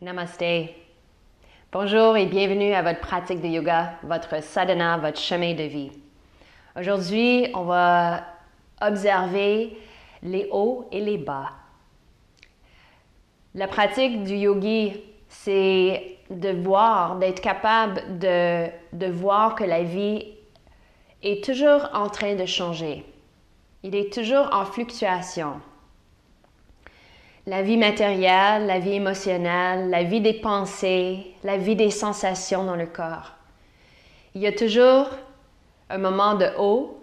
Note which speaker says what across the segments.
Speaker 1: Namaste. Bonjour et bienvenue à votre pratique de yoga, votre sadhana, votre chemin de vie. Aujourd'hui, on va observer les hauts et les bas. La pratique du yogi, c'est d'être capable de voir que la vie est toujours en train de changer. Il est toujours en fluctuation. La vie matérielle, la vie émotionnelle, la vie des pensées, la vie des sensations dans le corps. Il y a toujours un moment de haut,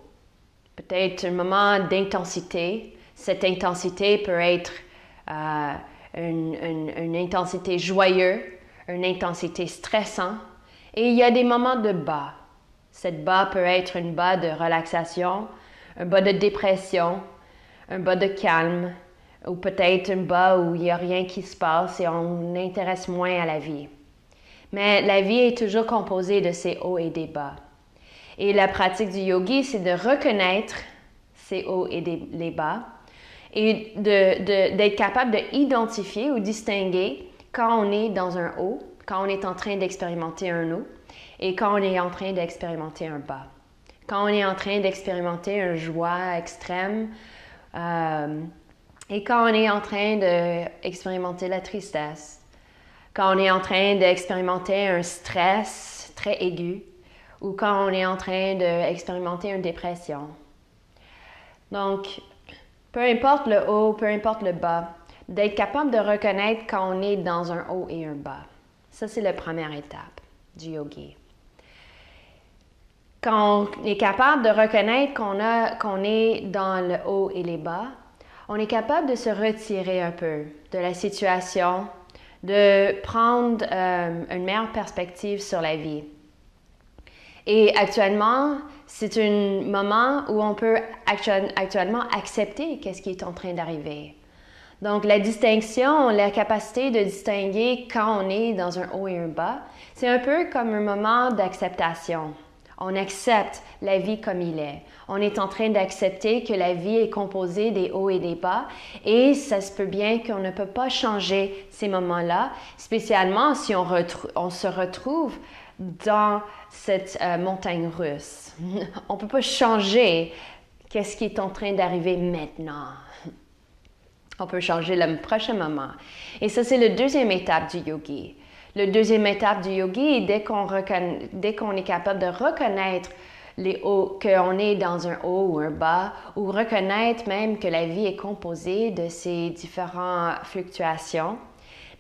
Speaker 1: peut-être un moment d'intensité. Cette intensité peut être une intensité joyeuse, une intensité stressante. Et il y a des moments de bas. Cette bas peut être un bas de relaxation, un bas de dépression, un bas de calme, ou peut-être un bas où il n'y a rien qui se passe et on intéresse moins à la vie. Mais la vie est toujours composée de ces hauts et des bas. Et la pratique du yogi, c'est de reconnaître ces hauts et les bas et d'être capable d'identifier ou distinguer quand on est dans un haut, quand on est en train d'expérimenter un haut et quand on est en train d'expérimenter un bas. Quand on est en train d'expérimenter une joie extrême, et quand on est en train d'expérimenter la tristesse, quand on est en train d'expérimenter un stress très aigu, ou quand on est en train d'expérimenter une dépression. Donc, peu importe le haut, peu importe le bas, d'être capable de reconnaître quand on est dans un haut et un bas. Ça, c'est la première étape du yogi. Quand on est capable de reconnaître qu'on est dans le haut et les bas, on est capable de se retirer un peu de la situation, de prendre une meilleure perspective sur la vie. Et actuellement, c'est un moment où on peut actuellement accepter qu'est-ce qui est en train d'arriver. Donc, la distinction, la capacité de distinguer quand on est dans un haut et un bas, c'est un peu comme un moment d'acceptation. On accepte la vie comme il est. On est en train d'accepter que la vie est composée des hauts et des bas et ça se peut bien qu'on ne peut pas changer ces moments-là, spécialement si on se retrouve dans cette montagne russe. On ne peut pas changer qu'est-ce qui est en train d'arriver maintenant. On peut changer le prochain moment. Et ça, c'est la deuxième étape du yogi. La deuxième étape du yogi, dès qu'on est capable de reconnaître les hauts, qu'on est dans un haut ou un bas, ou reconnaître même que la vie est composée de ces différentes fluctuations.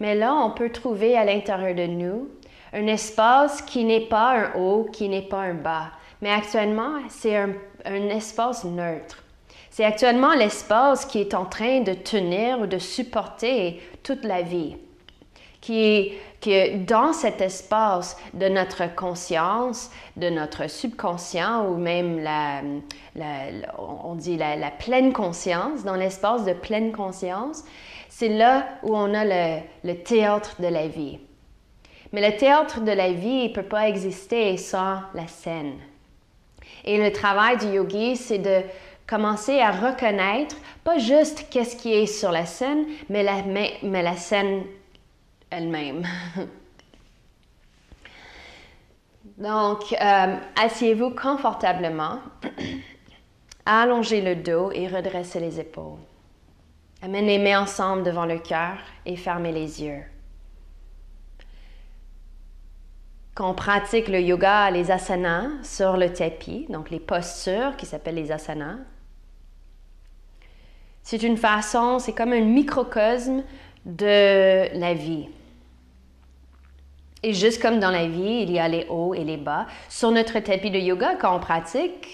Speaker 1: Mais là, on peut trouver à l'intérieur de nous un espace qui n'est pas un haut, qui n'est pas un bas. Mais actuellement, c'est un espace neutre. C'est actuellement l'espace qui est en train de tenir ou de supporter toute la vie. Qui est dans cet espace de notre conscience, de notre subconscient ou même on dit la pleine conscience, dans l'espace de pleine conscience, c'est là où on a le théâtre de la vie. Mais le théâtre de la vie ne peut pas exister sans la scène. Et le travail du yogi, c'est de commencer à reconnaître pas juste qu'est-ce qui est sur la scène, mais la scène elle-même. Donc, asseyez-vous confortablement, allongez le dos et redressez les épaules. Amenez les mains ensemble devant le cœur et fermez les yeux. Quand on pratique le yoga, les asanas sur le tapis, donc les postures qui s'appellent les asanas, c'est une façon, c'est comme un microcosme de la vie. Et juste comme dans la vie, il y a les hauts et les bas. Sur notre tapis de yoga, quand on pratique,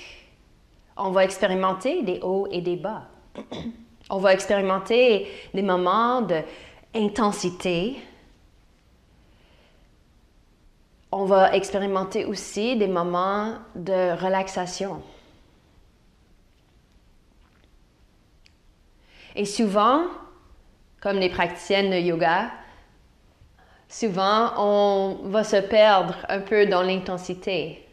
Speaker 1: on va expérimenter des hauts et des bas. On va expérimenter des moments d'intensité. On va expérimenter aussi des moments de relaxation. Et souvent, comme les praticiennes de yoga, souvent on va se perdre un peu dans l'intensité.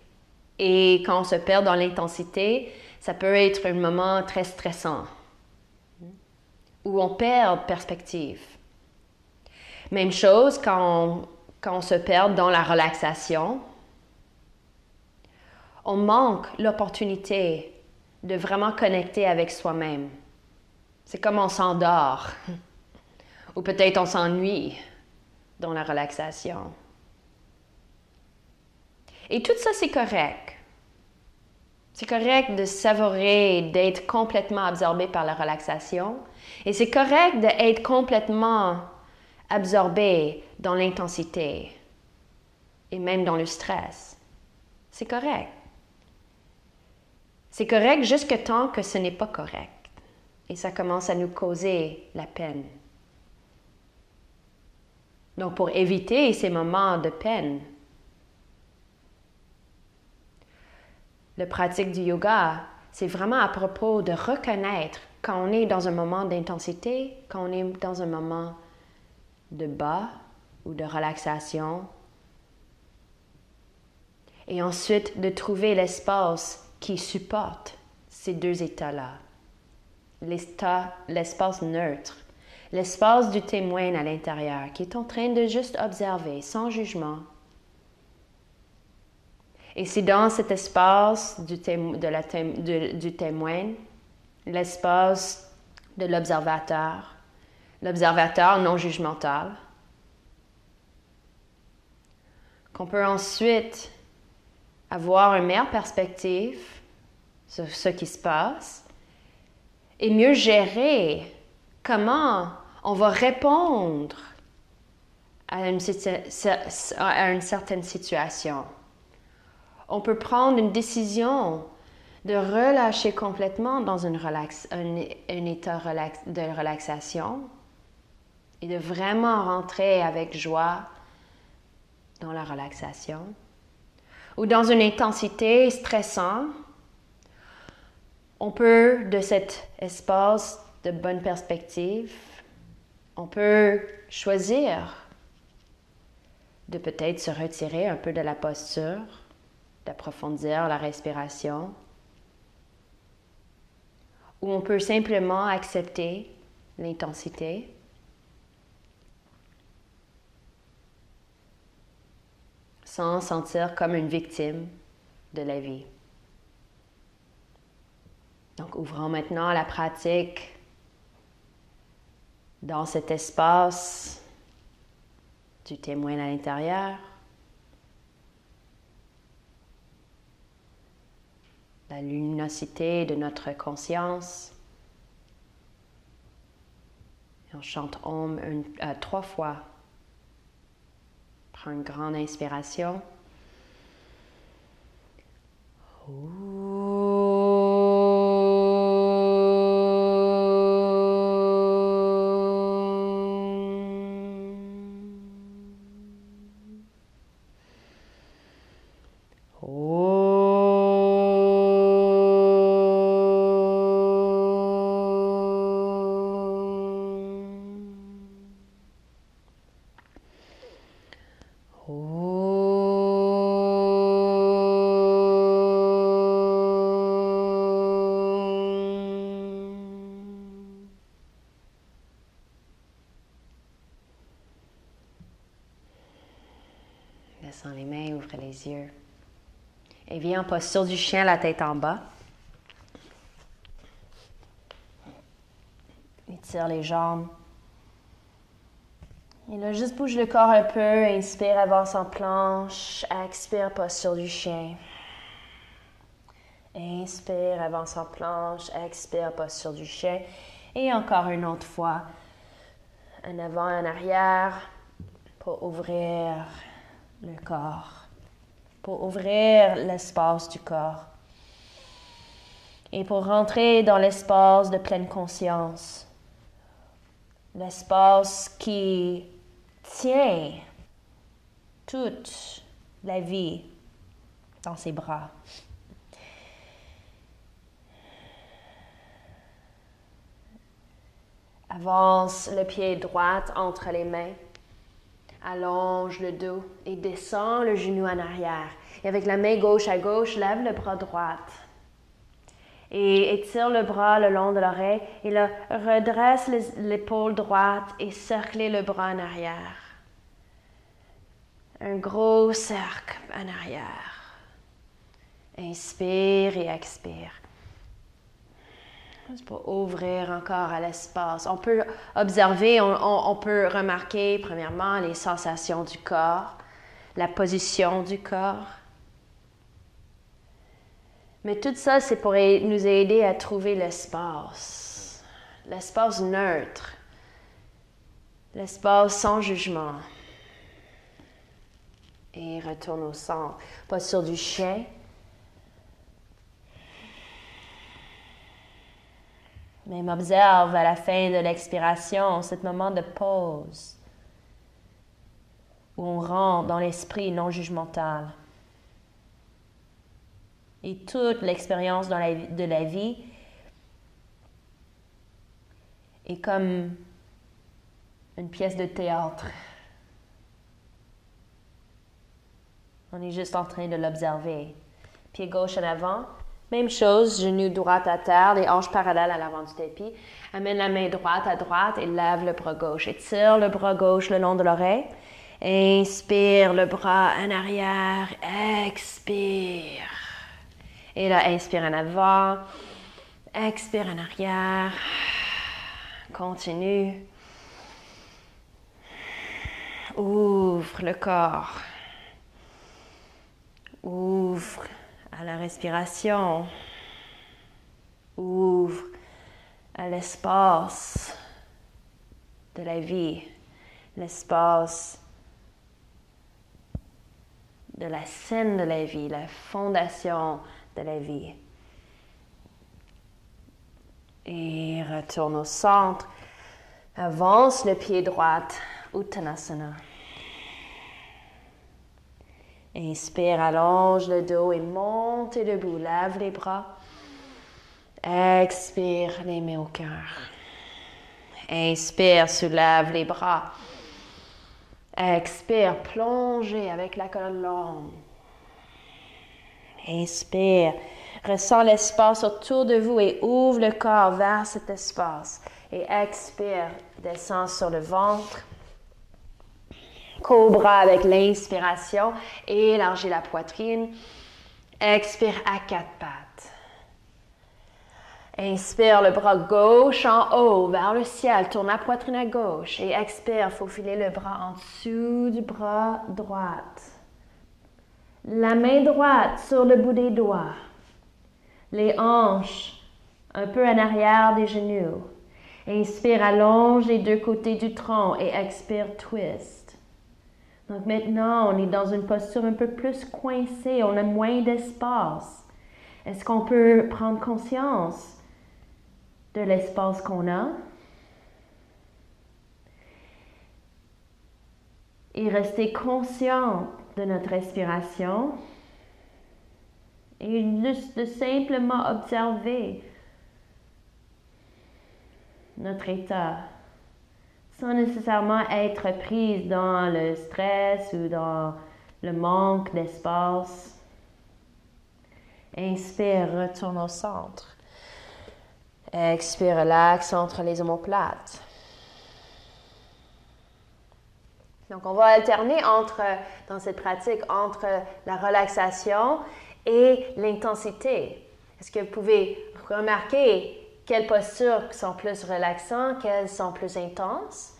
Speaker 1: Et quand on se perd dans l'intensité, ça peut être un moment très stressant, où on perd perspective. Même chose quand on se perd dans la relaxation. On manque l'opportunité de vraiment connecter avec soi-même. C'est comme on s'endort. Ou peut-être on s'ennuie dans la relaxation. Et tout ça, c'est correct. C'est correct de savourer, d'être complètement absorbé par la relaxation. Et c'est correct d'être complètement absorbé dans l'intensité et même dans le stress. C'est correct. C'est correct jusqu'à temps que ce n'est pas correct. Et ça commence à nous causer la peine. Donc, pour éviter ces moments de peine, la pratique du yoga, c'est vraiment à propos de reconnaître quand on est dans un moment d'intensité, quand on est dans un moment de bas ou de relaxation. Et ensuite, de trouver l'espace qui supporte ces deux états-là. L'espace neutre, l'espace du témoin à l'intérieur qui est en train de juste observer, sans jugement. Et c'est dans cet espace du témoin, l'espace de l'observateur non jugemental, qu'on peut ensuite avoir une meilleure perspective sur ce qui se passe et mieux gérer comment on va répondre à une certaine situation. On peut prendre une décision de relâcher complètement dans un état de relaxation et de vraiment rentrer avec joie dans la relaxation. Ou dans une intensité stressante, on peut, de cet espace de bonne perspective, on peut choisir de peut-être se retirer un peu de la posture, d'approfondir la respiration, ou on peut simplement accepter l'intensité. Sans sentir comme une victime de la vie. Donc, ouvrons maintenant la pratique dans cet espace du témoin à l'intérieur. La luminosité de notre conscience. Et on chante Om 3 fois. Prends une grande inspiration. Descends les mains, ouvre les yeux. Et viens en posture du chien, la tête en bas. Étire les jambes. Et là, juste bouge le corps un peu. Inspire, avance en planche. Expire, posture du chien. Inspire, avance en planche. Expire, posture du chien. Et encore une autre fois. En avant, en arrière. Pour ouvrir le corps. Pour ouvrir l'espace du corps. Et pour rentrer dans l'espace de pleine conscience. L'espace qui tient toute la vie dans ses bras. Avance le pied droit entre les mains. Allonge le dos et descends le genou en arrière. Et avec la main gauche à gauche, lève le bras droit. Et étire le bras le long de l'oreille. Et là, redresse l'épaule droite et cercle le bras en arrière. Un gros cercle en arrière. Inspire et expire. C'est pour ouvrir encore à l'espace. On peut observer, on peut remarquer premièrement les sensations du corps, la position du corps. Mais tout ça, c'est pour nous aider à trouver l'espace neutre, l'espace sans jugement. Et retourne au centre. Posture du chien. Même observe à la fin de l'expiration, ce moment de pause où on rentre dans l'esprit non jugemental. Et toute l'expérience de la vie est comme une pièce de théâtre. On est juste en train de l'observer. Pied gauche en avant. Même chose, genou droit à terre, les hanches parallèles à l'avant du tapis. Amène la main droite à droite et lève le bras gauche. Étire le bras gauche le long de l'oreille. Inspire le bras en arrière. Expire. Et là, inspire en avant. Expire en arrière. Continue. Ouvre le corps. Ouvre à la respiration. Ouvre à l'espace de la vie, l'espace de la scène de la vie, la fondation de la vie. Et retourne au centre. Avance le pied droit, Uttanasana. Inspire, allonge le dos et monte debout. Lève les bras. Expire, les mains au cœur. Inspire, soulève les bras. Expire, plongez avec la colonne longue. Inspire, ressens l'espace autour de vous et ouvre le corps vers cet espace. Et expire, descends sur le ventre. Cobra avec l'inspiration, élargis la poitrine. Expire à quatre pattes. Inspire le bras gauche en haut vers le ciel, tourne la poitrine à gauche et expire, faufiler le bras en dessous du bras droit. La main droite sur le bout des doigts. Les hanches un peu en arrière des genoux. Inspire, allonge les deux côtés du tronc et expire, twist. Donc maintenant, on est dans une posture un peu plus coincée, on a moins d'espace. Est-ce qu'on peut prendre conscience de l'espace qu'on a et rester conscient de notre respiration et juste de simplement observer notre état sans nécessairement être prise dans le stress ou dans le manque d'espace. Inspire, retourne au centre. Expire, relaxe entre les omoplates. Donc, on va alterner dans cette pratique entre la relaxation et l'intensité. Est-ce que vous pouvez remarquer quelles postures sont plus relaxantes, quelles sont plus intenses?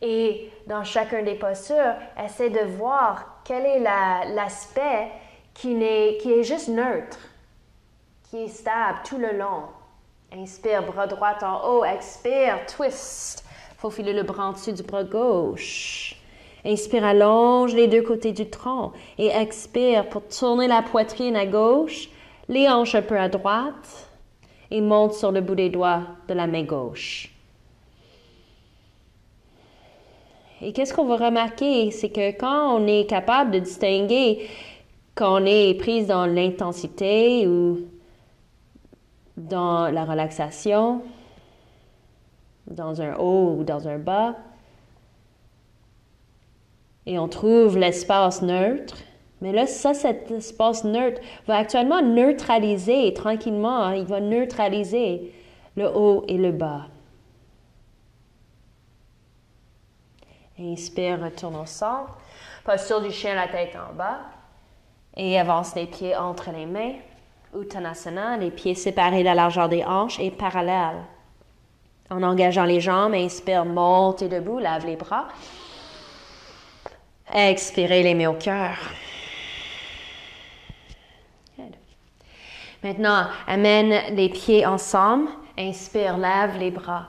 Speaker 1: Et dans chacune des postures, essaie de voir quel est l'aspect qui est juste neutre, qui est stable tout le long. Inspire, bras droit en haut. Expire, twist. Faufiler le bras en dessous du bras gauche. Inspire, allonge les deux côtés du tronc. Et expire pour tourner la poitrine à gauche, les hanches un peu à droite. Et monte sur le bout des doigts de la main gauche. Et qu'est-ce qu'on va remarquer? C'est que quand on est capable de distinguer quand on est prise dans l'intensité ou dans la relaxation, dans un haut ou dans un bas, et on trouve l'espace neutre, mais là, cet espace neutre va actuellement neutraliser tranquillement, il va neutraliser le haut et le bas. Inspire, retourne au centre. Posture du chien, la tête en bas. Et avance les pieds entre les mains. Uttanasana, les pieds séparés de la largeur des hanches et parallèles. En engageant les jambes, inspire, montez debout, lave les bras. Expirez les mains au cœur. Good. Maintenant, amène les pieds ensemble. Inspire, lave les bras.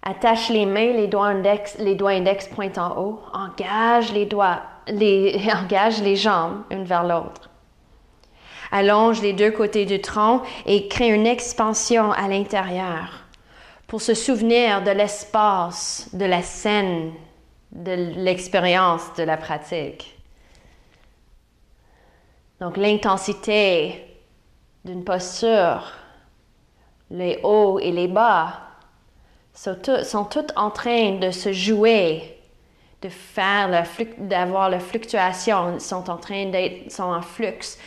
Speaker 1: Attache les mains, les doigts index pointent en haut. Engage engage les jambes une vers l'autre. Allonge les deux côtés du tronc et crée une expansion à l'intérieur pour se souvenir de l'espace, de la scène, de l'expérience de la pratique. Donc l'intensité d'une posture, les hauts et les bas, sont toutes en train de se jouer, de faire d'avoir la fluctuation, sont en flux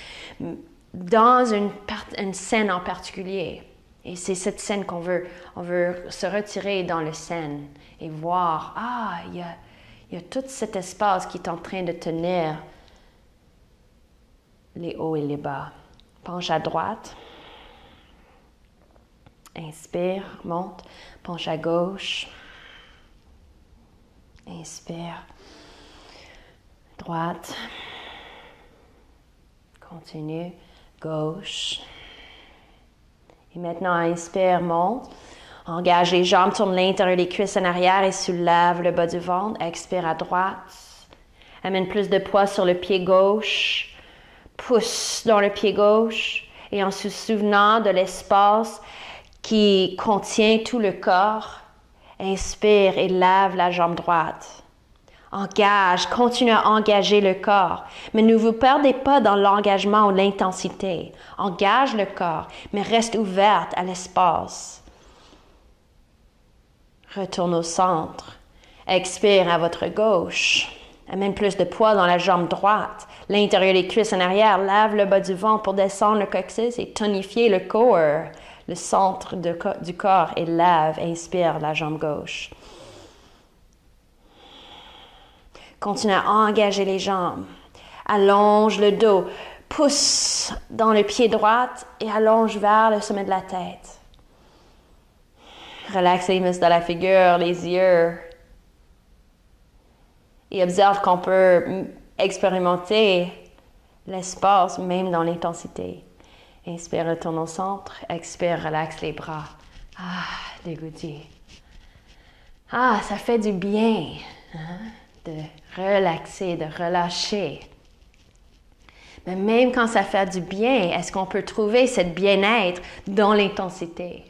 Speaker 1: dans une scène en particulier. Et c'est cette scène on veut se retirer dans la scène et voir, il y a tout cet espace qui est en train de tenir les hauts et les bas. Penche à droite. Inspire, monte, penche à gauche. Inspire, droite. Continue, gauche. Et maintenant, inspire, monte. Engage les jambes, tourne l'intérieur des cuisses en arrière et soulève le bas du ventre. Expire à droite. Amène plus de poids sur le pied gauche. Pousse dans le pied gauche. Et en se souvenant de l'espace qui contient tout le corps, inspire et lève la jambe droite. Continue à engager le corps, mais ne vous perdez pas dans l'engagement ou l'intensité. Engage le corps, mais reste ouverte à l'espace. Retourne au centre. Expire à votre gauche. Amène plus de poids dans la jambe droite. L'intérieur des cuisses en arrière. Lève le bas du ventre pour descendre le coccyx et tonifier le corps. Le centre du corps et lève. Inspire la jambe gauche. Continue à engager les jambes. Allonge le dos. Pousse dans le pied droit et allonge vers le sommet de la tête. Relaxe les muscles de la figure, les yeux. Et observe qu'on peut expérimenter l'espace même dans l'intensité. Inspire, retourne au centre. Expire, relaxe les bras. Dégoûté. Ça fait du bien de relaxer, de relâcher. Mais même quand ça fait du bien, est-ce qu'on peut trouver ce bien-être dans l'intensité?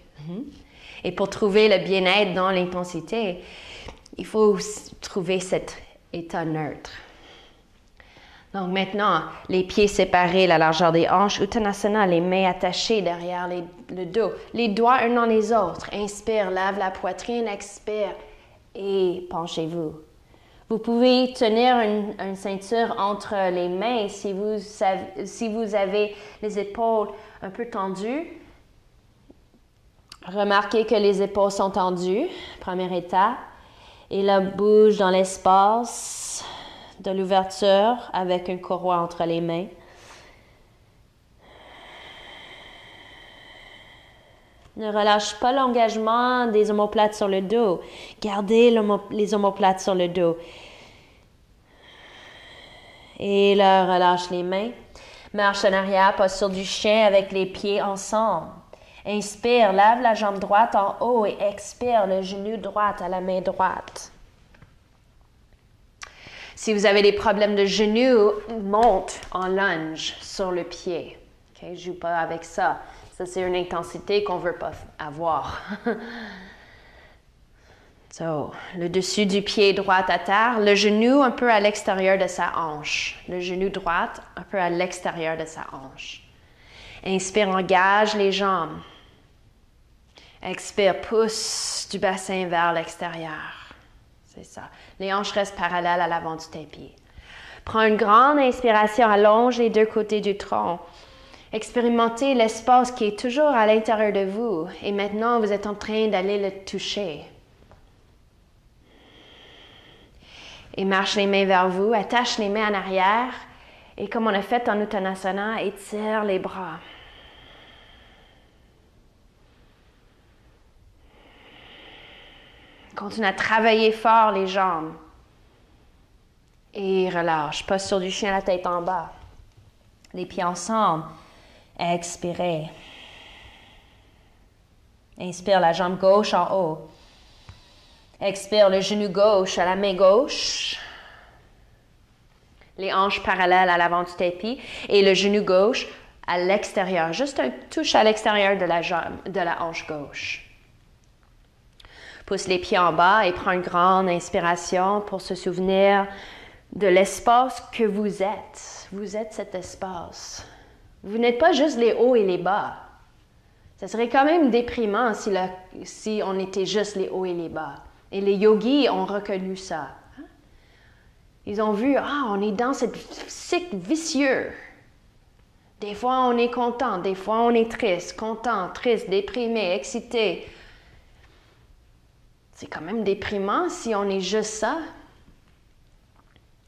Speaker 1: Et pour trouver le bien-être dans l'intensité, il faut trouver cet état neutre. Donc maintenant, les pieds séparés, la largeur des hanches, Uttanasana, les mains attachées derrière le dos, les doigts un dans les autres. Inspire, lève la poitrine, expire et penchez-vous. Vous pouvez tenir une ceinture entre les mains si vous avez les épaules un peu tendues. Remarquez que les épaules sont tendues, première étape. Et là, bouge dans l'espace de l'ouverture avec une courroie entre les mains. Ne relâche pas l'engagement des omoplates sur le dos. Gardez les omoplates sur le dos. Et là, relâche les mains. Marche en arrière, posture du chien avec les pieds ensemble. Inspire, lève la jambe droite en haut et expire le genou droit à la main droite. Si vous avez des problèmes de genoux, monte en lunge sur le pied. Okay? Joue pas avec ça. Ça, c'est une intensité qu'on ne veut pas avoir. Le dessus du pied droit à terre, le genou un peu à l'extérieur de sa hanche. Le genou droit un peu à l'extérieur de sa hanche. Inspire, engage les jambes. Expire, pousse du bassin vers l'extérieur. C'est ça. Les hanches restent parallèles à l'avant du tapis. Prends une grande inspiration, allonge les deux côtés du tronc. Expérimentez l'espace qui est toujours à l'intérieur de vous. Et maintenant, vous êtes en train d'aller le toucher. Et marche les mains vers vous, attache les mains en arrière. Et comme on a fait en Uttanasana, étire les bras. Continue à travailler fort les jambes. Et relâche. Posture du chien, la tête en bas. Les pieds ensemble. Expirez. Inspire la jambe gauche en haut. Expire le genou gauche à la main gauche. Les hanches parallèles à l'avant du tapis. Et le genou gauche à l'extérieur. Juste une touche à l'extérieur de la jambe, de la hanche gauche. Pousse les pieds en bas et prends une grande inspiration pour se souvenir de l'espace que vous êtes. Vous êtes cet espace. Vous n'êtes pas juste les hauts et les bas. Ça serait quand même déprimant si on était juste les hauts et les bas. Et les yogis ont reconnu ça. Ils ont vu, on est dans ce cycle vicieux. Des fois, on est content, des fois, on est triste, content, triste, déprimé, excité. C'est quand même déprimant si on est juste ça.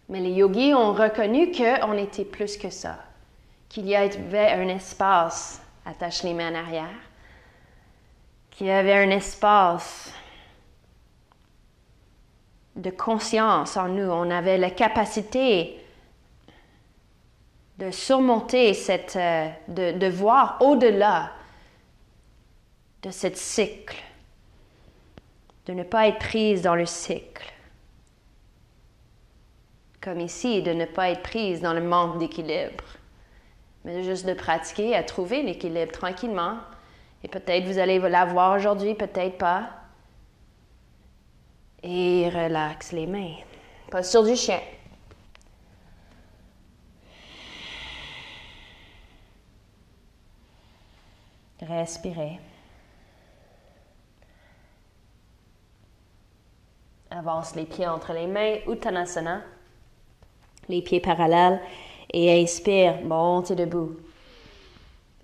Speaker 1: Mais les yogis ont reconnu qu'on était plus que ça. Qu'il y avait un espace, attache les mains en arrière, qu'il y avait un espace de conscience en nous. On avait la capacité de surmonter de voir au-delà de ce cycle. De ne pas être prise dans le cycle. Comme ici, de ne pas être prise dans le manque d'équilibre. Mais juste de pratiquer à trouver l'équilibre tranquillement. Et peut-être vous allez l'avoir aujourd'hui, peut-être pas. Et relaxe les mains. Posture du chien. Respirez. Avance les pieds entre les mains, Uttanasana. Les pieds parallèles. Et inspire, montez debout.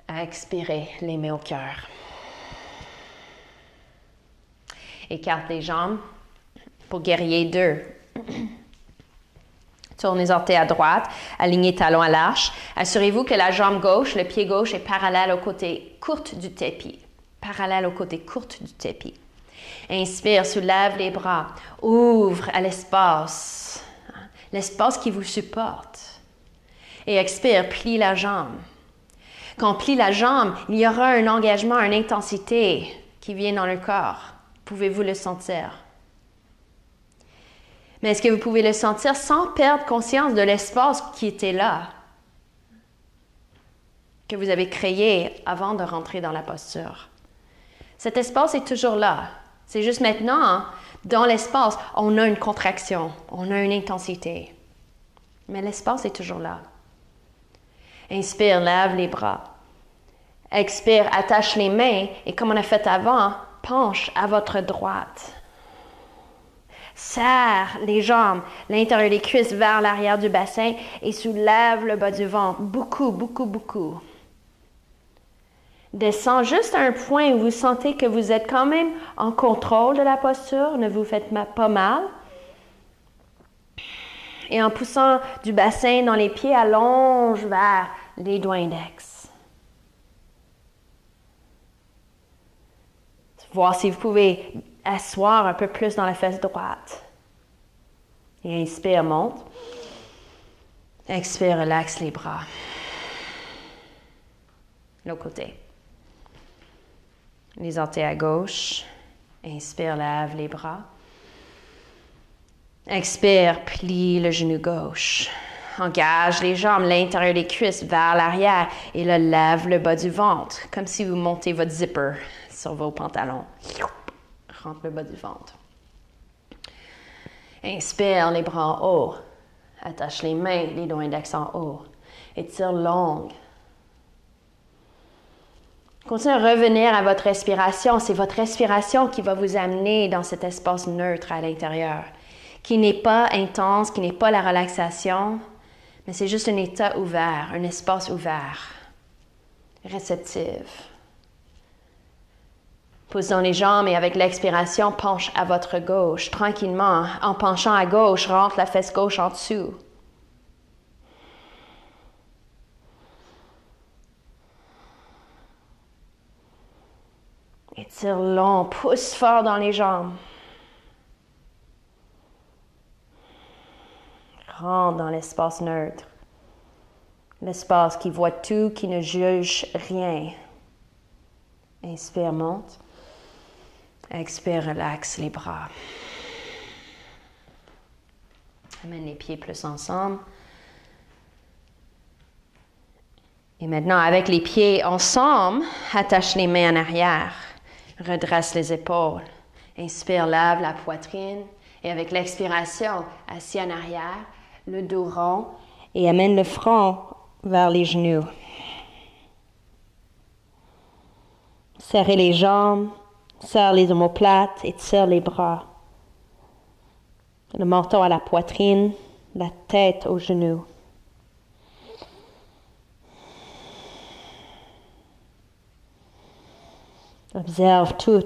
Speaker 1: Expirez, les mains au cœur. Écarte les jambes pour guerrier 2. Tournez les orteils à droite, alignez talons à l'arche. Assurez-vous que la jambe gauche, le pied gauche est parallèle au côté court du tapis. Parallèle au côté court du tapis. Inspire, soulève les bras. Ouvre à l'espace. L'espace qui vous supporte. Et expire, plie la jambe. Quand on plie la jambe, il y aura un engagement, une intensité qui vient dans le corps. Pouvez-vous le sentir? Mais est-ce que vous pouvez le sentir sans perdre conscience de l'espace qui était là, que vous avez créé avant de rentrer dans la posture? Cet espace est toujours là. C'est juste maintenant, dans l'espace, on a une contraction, on a une intensité. Mais l'espace est toujours là. Inspire, lève les bras. Expire, attache les mains et comme on a fait avant, penche à votre droite. Serre les jambes, l'intérieur des cuisses vers l'arrière du bassin et soulève le bas du ventre. Beaucoup, beaucoup, beaucoup. Descends juste à un point où vous sentez que vous êtes quand même en contrôle de la posture. Ne vous faites pas mal. Et en poussant du bassin dans les pieds, allonge vers les doigts index. Voir si vous pouvez asseoir un peu plus dans la fesse droite. Et inspire, monte. Expire, relaxe les bras. L'autre côté. Les orteils à gauche. Inspire, lève les bras. Expire, plie le genou gauche. Engage les jambes, l'intérieur des cuisses vers l'arrière et là, lève le bas du ventre, comme si vous montez votre zipper sur vos pantalons. Rentre le bas du ventre. Inspire, les bras en haut. Attache les mains, les doigts index en haut. Étire longue. Continuez à revenir à votre respiration. C'est votre respiration qui va vous amener dans cet espace neutre à l'intérieur, qui n'est pas intense, qui n'est pas la relaxation, mais c'est juste un état ouvert, un espace ouvert, réceptif. Pousse dans les jambes et avec l'expiration, penche à votre gauche. Tranquillement, en penchant à gauche, rentre la fesse gauche en dessous. Étire long, pousse fort dans les jambes. Rentre dans l'espace neutre. L'espace qui voit tout, qui ne juge rien. Inspire, monte. Expire, relaxe les bras. Amène les pieds plus ensemble. Et maintenant, avec les pieds ensemble, attache les mains en arrière. Redresse les épaules. Inspire, lève la poitrine. Et avec l'expiration, assis en arrière, le dos rond. Et amène le front vers les genoux. Serrez les jambes. Serre les omoplates et tire les bras. Le menton à la poitrine, la tête aux genoux. Observe tout.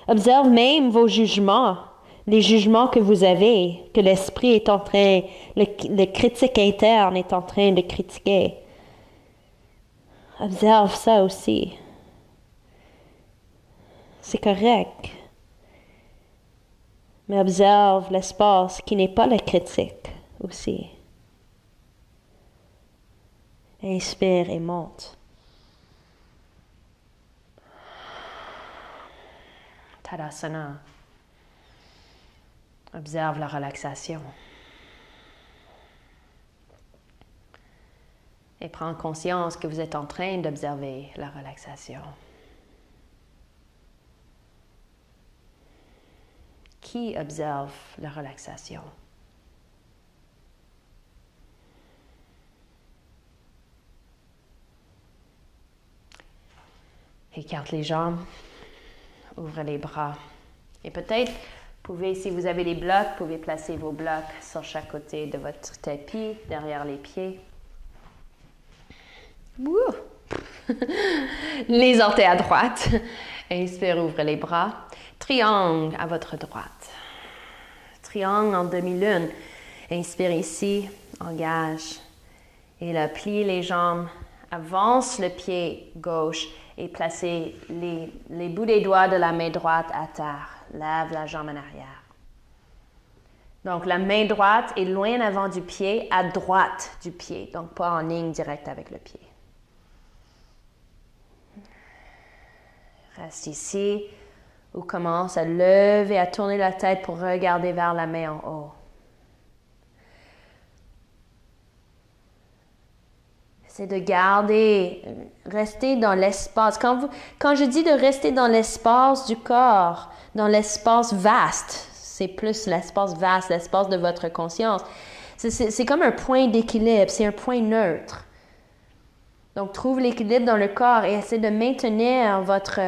Speaker 1: Observe même vos jugements, les jugements que vous avez, que l'esprit est en train, le critique interne est en train de critiquer. Observe ça aussi. C'est correct. Mais observe l'espace qui n'est pas la critique aussi. Inspire et monte. Tadasana. Observe la relaxation. Et prends conscience que vous êtes en train d'observer la relaxation. Qui observe la relaxation? Écarte les jambes, ouvre les bras. Et peut-être, si vous avez les blocs, vous pouvez placer vos blocs sur chaque côté de votre tapis, derrière les pieds. Les orteils à droite. Inspire, ouvre les bras. Triangle à votre droite. Triangle en demi-lune. Inspire ici, engage. Et là, plie les jambes, avance le pied gauche et placez les bouts des doigts de la main droite à terre. Lève la jambe en arrière. Donc, la main droite est loin en avant du pied, à droite du pied. Donc, pas en ligne directe avec le pied. Reste ici ou commence à lever, à tourner la tête pour regarder vers la main en haut. C'est de garder, rester dans l'espace. Quand je dis de rester dans l'espace du corps, dans l'espace vaste, c'est plus l'espace vaste, l'espace de votre conscience. C'est comme un point d'équilibre, c'est un point neutre. Donc, trouve l'équilibre dans le corps et essaie de maintenir votre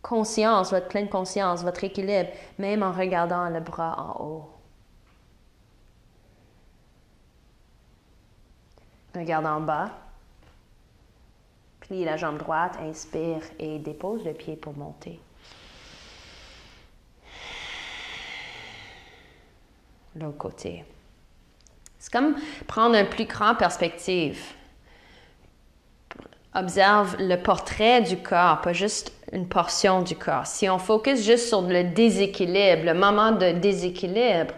Speaker 1: conscience, votre pleine conscience, votre équilibre, même en regardant le bras en haut. Regarde en bas. Plie la jambe droite, inspire et dépose le pied pour monter. L'autre côté. C'est comme prendre une plus grande perspective. Observe le portrait du corps, pas juste une portion du corps. Si on focus juste sur le déséquilibre, le moment de déséquilibre,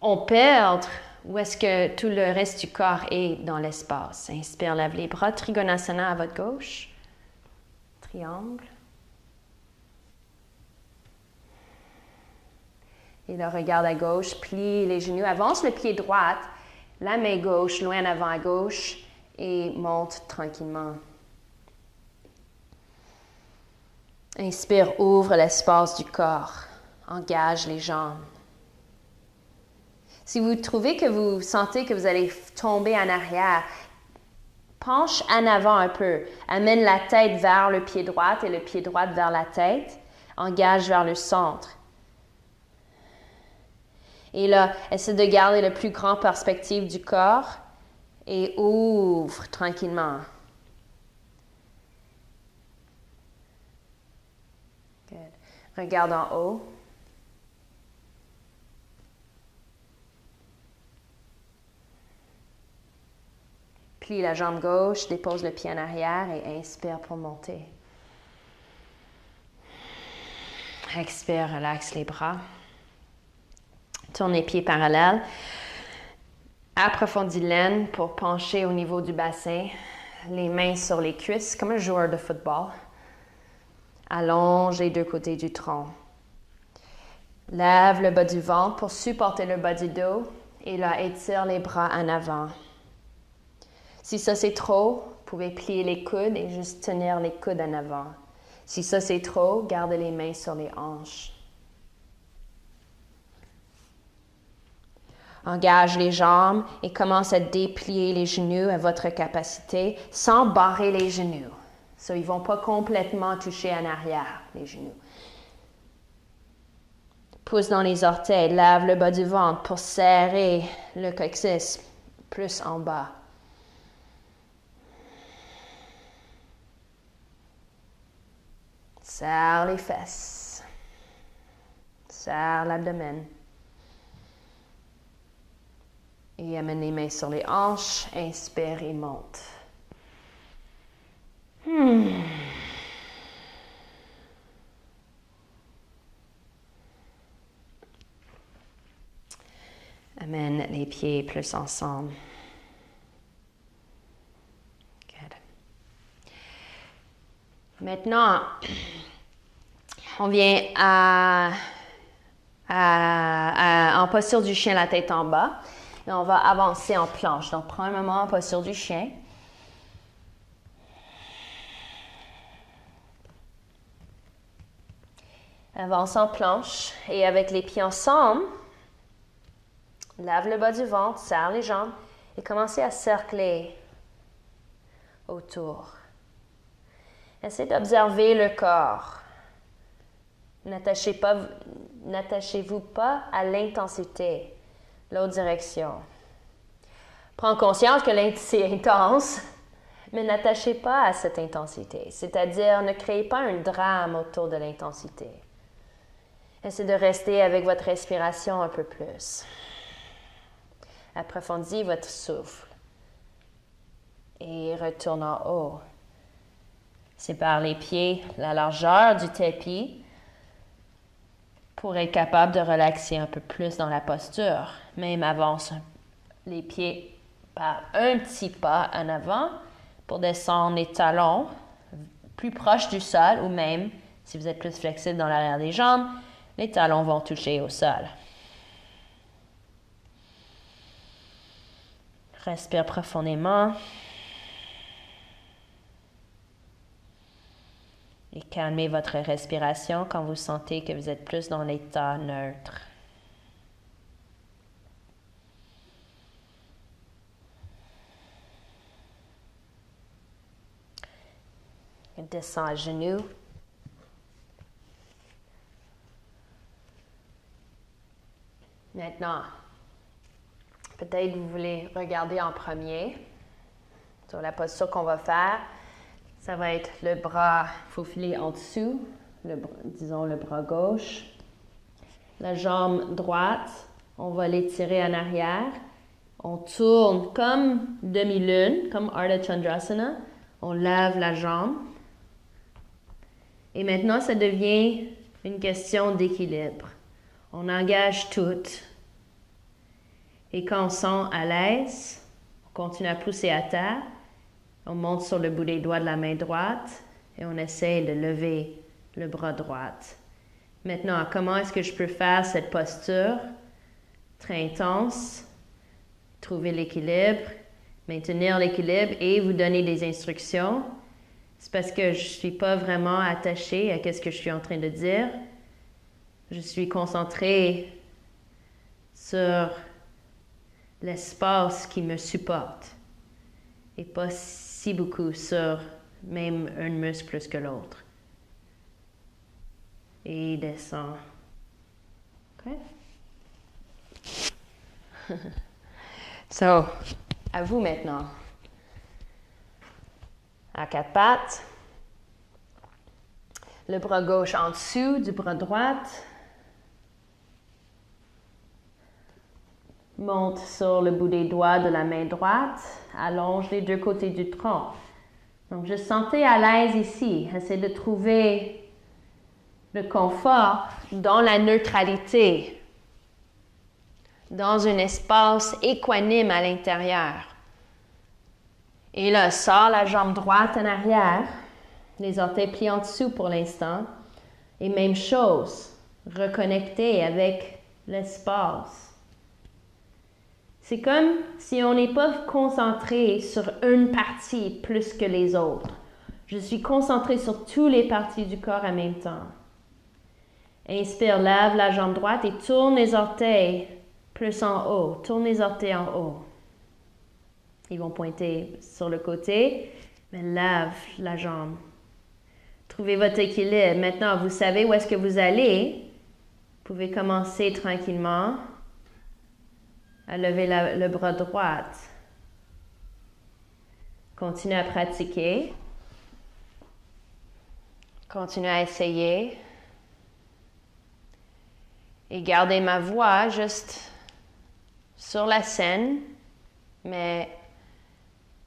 Speaker 1: on perd où est-ce que tout le reste du corps est dans l'espace. Inspire, lève les bras, Trikonasana à votre gauche. Triangle. Et là, regarde à gauche, plie les genoux, avance le pied droit, la main gauche, loin en avant à gauche, et monte tranquillement. Inspire, ouvre l'espace du corps. Engage les jambes. Si vous trouvez que vous sentez que vous allez tomber en arrière, penche en avant un peu. Amène la tête vers le pied droit et le pied droit vers la tête. Engage vers le centre. Et là, essaie de garder la plus grande perspective du corps et ouvre tranquillement. Regarde en haut. Plie la jambe gauche, dépose le pied en arrière et inspire pour monter. Expire, relaxe les bras. Tourne les pieds parallèles. Approfondis l'aine pour pencher au niveau du bassin. Les mains sur les cuisses, comme un joueur de football. Allonge les deux côtés du tronc. Lève le bas du ventre pour supporter le bas du dos. Et là, étire les bras en avant. Si ça c'est trop, vous pouvez plier les coudes et juste tenir les coudes en avant. Si ça c'est trop, gardez les mains sur les hanches. Engage les jambes et commence à déplier les genoux à votre capacité sans barrer les genoux. So, ils ne vont pas complètement toucher en arrière, les genoux. Pousse dans les orteils, lève le bas du ventre pour serrer le coccyx plus en bas. Serre les fesses. Serre l'abdomen. Et amène les mains sur les hanches. Inspire et monte. Amène les pieds plus ensemble. Good. Maintenant, on vient en posture du chien, la tête en bas. Et on va avancer en planche. Donc, prends un moment en posture du chien. Avance en planche. Et avec les pieds ensemble, lève le bas du ventre, serre les jambes et commencez à cercler autour. Essayez d'observer le corps. N'attachez-vous pas à l'intensité, l'autre direction. Prends conscience que c'est intense, mais n'attachez pas à cette intensité. C'est-à-dire, ne créez pas un drame autour de l'intensité. Essayez de rester avec votre respiration un peu plus. Approfondissez votre souffle. Et retourne en haut. Sépare les pieds, la largeur du tapis pour être capable de relaxer un peu plus dans la posture. Même avance les pieds par un petit pas en avant pour descendre les talons plus proches du sol ou même, si vous êtes plus flexible dans l'arrière des jambes, les talons vont toucher au sol. Respire profondément. Et calmez votre respiration quand vous sentez que vous êtes plus dans l'état neutre. Descends à genoux. Maintenant, peut-être vous voulez regarder en premier sur la posture qu'on va faire. Ça va être le bras faufilé en dessous, disons le bras gauche. La jambe droite, on va l'étirer en arrière. On tourne comme demi-lune, comme Ardha Chandrasana. On lève la jambe. Et maintenant, ça devient une question d'équilibre. On engage tout. Et quand on sent à l'aise, on continue à pousser à terre. On monte sur le bout des doigts de la main droite et on essaie de lever le bras droit. Maintenant, comment est-ce que je peux faire cette posture très intense? Trouver l'équilibre, maintenir l'équilibre et vous donner des instructions. C'est parce que je ne suis pas vraiment attachée à ce que je suis en train de dire. Je suis concentrée sur l'espace qui me supporte et pas si beaucoup sur même un muscle plus que l'autre. Et descend. OK? So, à vous maintenant. À quatre pattes. Le bras gauche en dessous du bras droit. Monte sur le bout des doigts de la main droite. Allonge les deux côtés du tronc. Donc, je sentais à l'aise ici. Essayez de trouver le confort dans la neutralité, dans un espace équanime à l'intérieur. Et là, sors la jambe droite en arrière, les orteils pliés en dessous pour l'instant. Et même chose, reconnecter avec l'espace. C'est comme si on n'est pas concentré sur une partie plus que les autres. Je suis concentré sur toutes les parties du corps en même temps. Inspire, lève la jambe droite et tourne les orteils plus en haut. Tourne les orteils en haut. Ils vont pointer sur le côté, mais lève la jambe. Trouvez votre équilibre. Maintenant, vous savez où est-ce que vous allez. Vous pouvez commencer tranquillement à lever le bras droit. Continuez à pratiquer. Continuez à essayer. Et gardez ma voix juste sur la scène, mais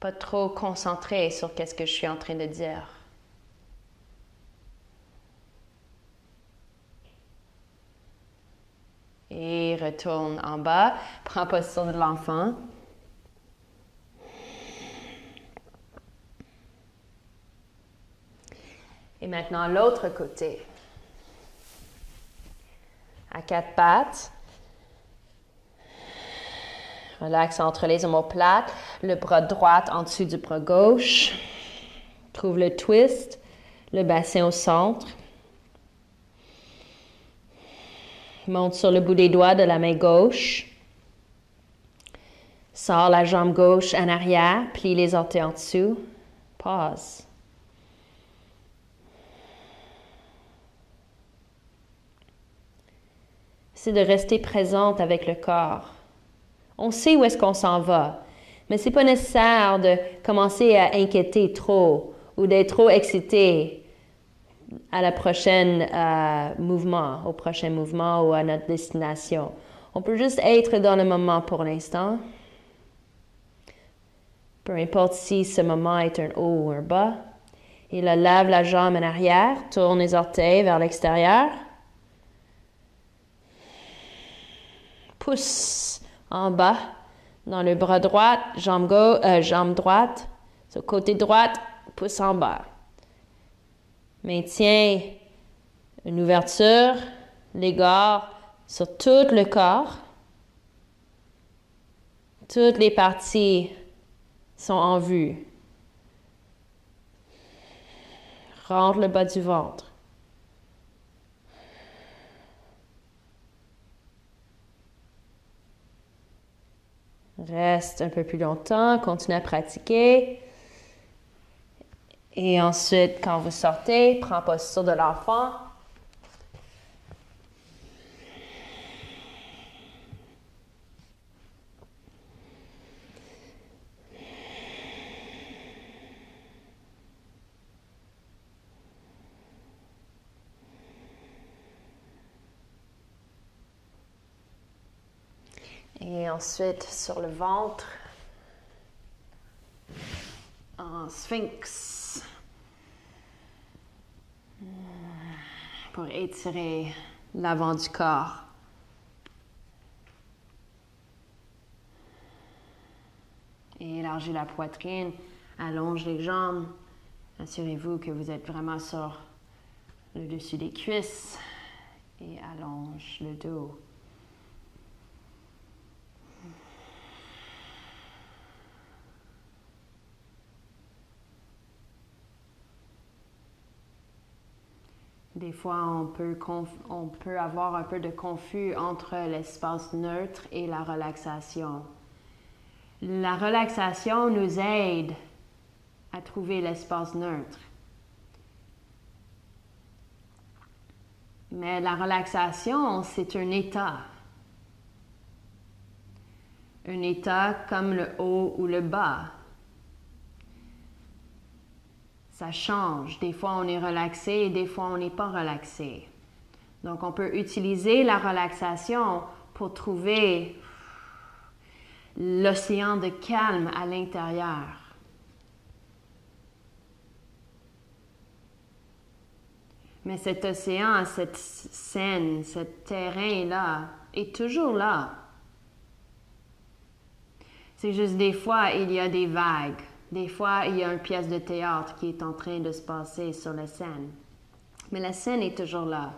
Speaker 1: pas trop concentrée sur qu'est-ce que je suis en train de dire. Et retourne en bas. Prends position de l'enfant. Et maintenant, l'autre côté. À quatre pattes. Relaxe entre les omoplates. Le bras droit en dessous du bras gauche. Trouve le twist. Le bassin au centre. Monte sur le bout des doigts de la main gauche. Sors la jambe gauche en arrière. Plie les orteils en dessous. Pause. C'est de rester présente avec le corps. On sait où est-ce qu'on s'en va, mais ce n'est pas nécessaire de commencer à inquiéter trop ou d'être trop excité à la prochaine au prochain mouvement ou à notre destination. On peut juste être dans le moment pour l'instant. Peu importe si ce moment est un haut ou un bas. Et là, lève la jambe en arrière, tourne les orteils vers l'extérieur. Pousse en bas dans le bras droit, jambe droite, sur le côté droit, pousse en bas. Maintiens une ouverture, l'égard sur tout le corps. Toutes les parties sont en vue. Rentre le bas du ventre. Reste un peu plus longtemps, continue à pratiquer. Et ensuite, quand vous sortez, prends position de l'enfant. Et ensuite, sur le ventre, en sphinx, pour étirer l'avant du corps. Et élargis la poitrine, allonge les jambes. Assurez-vous que vous êtes vraiment sur le dessus des cuisses et allonge le dos. Des fois, on peut avoir un peu de confus entre l'espace neutre et la relaxation. La relaxation nous aide à trouver l'espace neutre. Mais la relaxation, c'est un état. Un état comme le haut ou le bas. Ça change. Des fois, on est relaxé et des fois, on n'est pas relaxé. Donc, on peut utiliser la relaxation pour trouver l'océan de calme à l'intérieur. Mais cet océan, cette scène, ce terrain-là est toujours là. C'est juste des fois, il y a des vagues. Des fois, il y a une pièce de théâtre qui est en train de se passer sur la scène. Mais la scène est toujours là.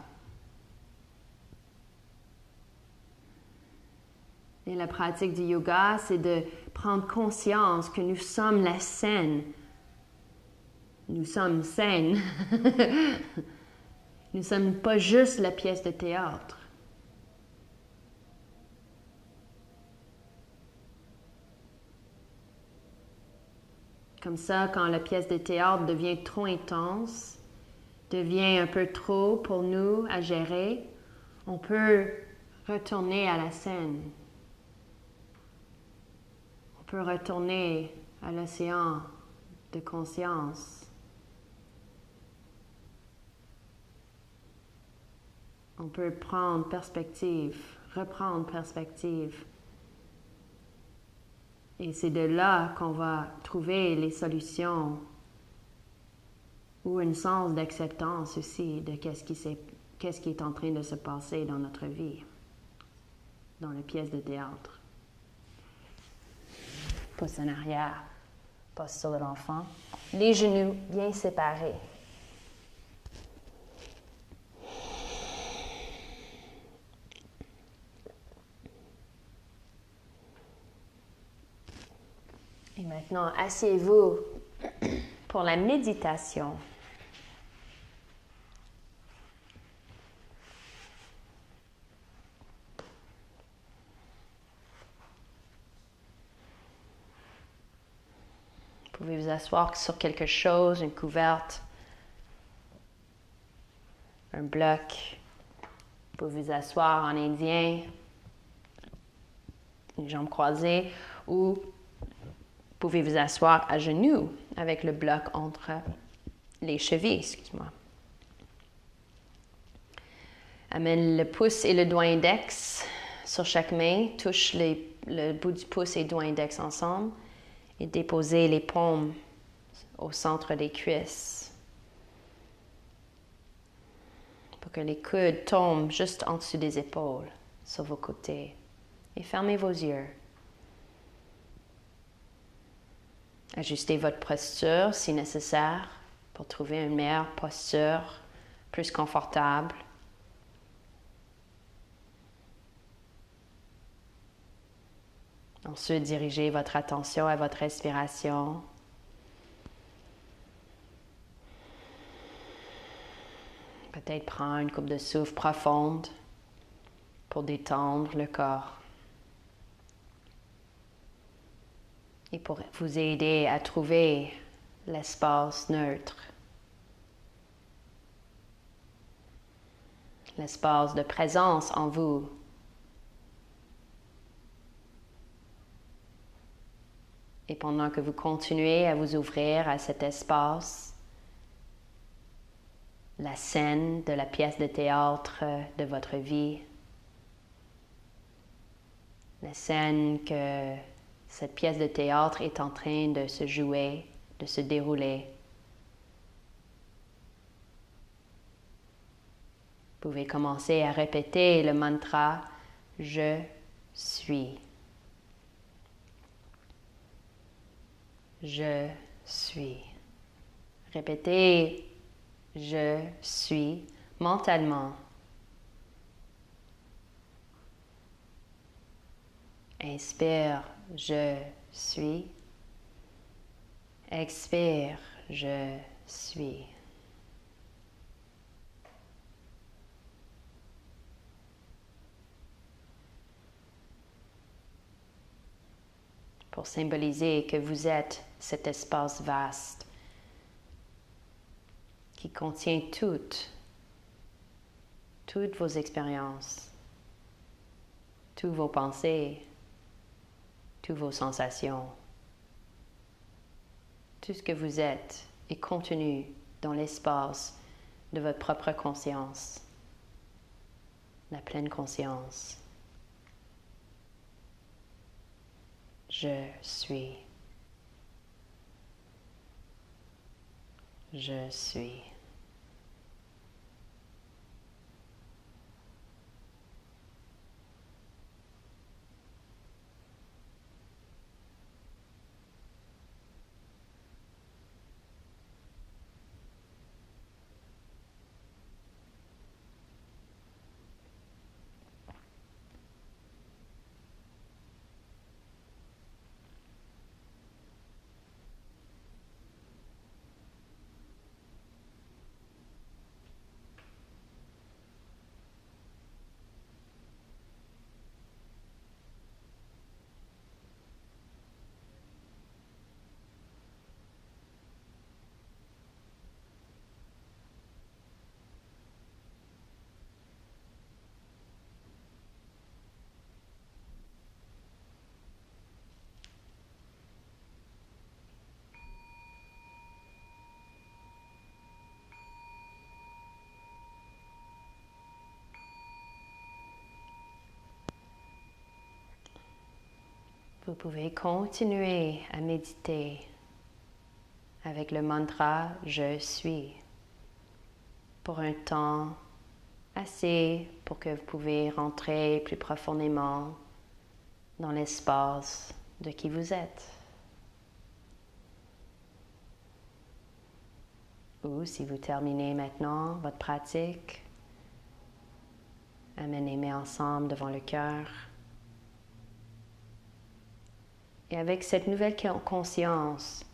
Speaker 1: Et la pratique du yoga, c'est de prendre conscience que nous sommes la scène. Nous sommes scène. Nous ne sommes pas juste la pièce de théâtre. Comme ça, quand la pièce de théâtre devient trop intense, devient un peu trop pour nous à gérer, on peut retourner à la scène. On peut retourner à l'océan de conscience. On peut prendre perspective, reprendre perspective. Et c'est de là qu'on va trouver les solutions ou un sens d'acceptance aussi de qu'est-ce qui est en train de se passer dans notre vie, dans la pièce de théâtre. Pouce en arrière, posture de l'enfant. Les genoux bien séparés. Et maintenant, asseyez-vous pour la méditation. Vous pouvez vous asseoir sur quelque chose, une couverte, un bloc. Vous pouvez vous asseoir en indien, les jambes croisées, ou vous pouvez vous asseoir à genoux avec le bloc entre les chevilles, excuse-moi. Amène le pouce et le doigt index sur chaque main. Touche le bout du pouce et doigt index ensemble et déposez les paumes au centre des cuisses pour que les coudes tombent juste en dessous des épaules sur vos côtés. Et fermez vos yeux. Ajustez votre posture si nécessaire pour trouver une meilleure posture, plus confortable. Ensuite, dirigez votre attention à votre respiration. Peut-être prendre une coupe de souffle profonde pour détendre le corps. Et pour vous aider à trouver l'espace neutre, l'espace de présence en vous. Et pendant que vous continuez à vous ouvrir à cet espace, la scène de la pièce de théâtre de votre vie, la scène que cette pièce de théâtre est en train de se jouer, de se dérouler. Vous pouvez commencer à répéter le mantra « Je suis ». Je suis. Répétez « Je suis » mentalement. Inspire « Je suis ». Expire « Je suis ». Pour symboliser que vous êtes cet espace vaste qui contient toutes vos expériences, toutes vos pensées, toutes vos sensations, tout ce que vous êtes est contenu dans l'espace de votre propre conscience, la pleine conscience. Je suis. Je suis. Vous pouvez continuer à méditer avec le mantra « Je suis » pour un temps assez pour que vous pouvez rentrer plus profondément dans l'espace de qui vous êtes. Ou si vous terminez maintenant votre pratique, amenez les mains ensemble devant le cœur. Et avec cette nouvelle conscience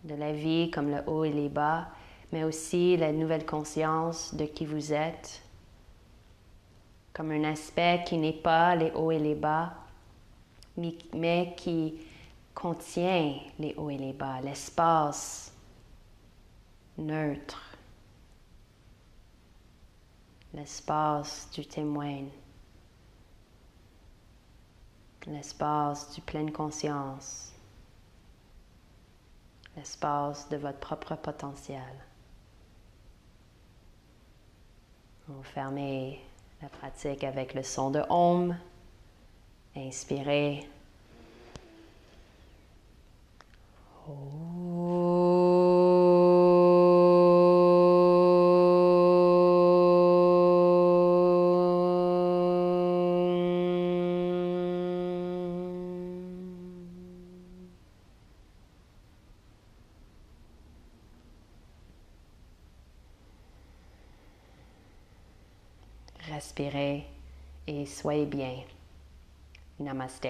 Speaker 1: de la vie comme le haut et les bas, mais aussi la nouvelle conscience de qui vous êtes, comme un aspect qui n'est pas les hauts et les bas, mais qui contient les hauts et les bas, l'espace neutre, l'espace du témoin, l'espace du pleine conscience, l'espace de votre propre potentiel. Vous fermez la pratique avec le son de Om. Inspirez. Respirez et soyez bien. Namaste.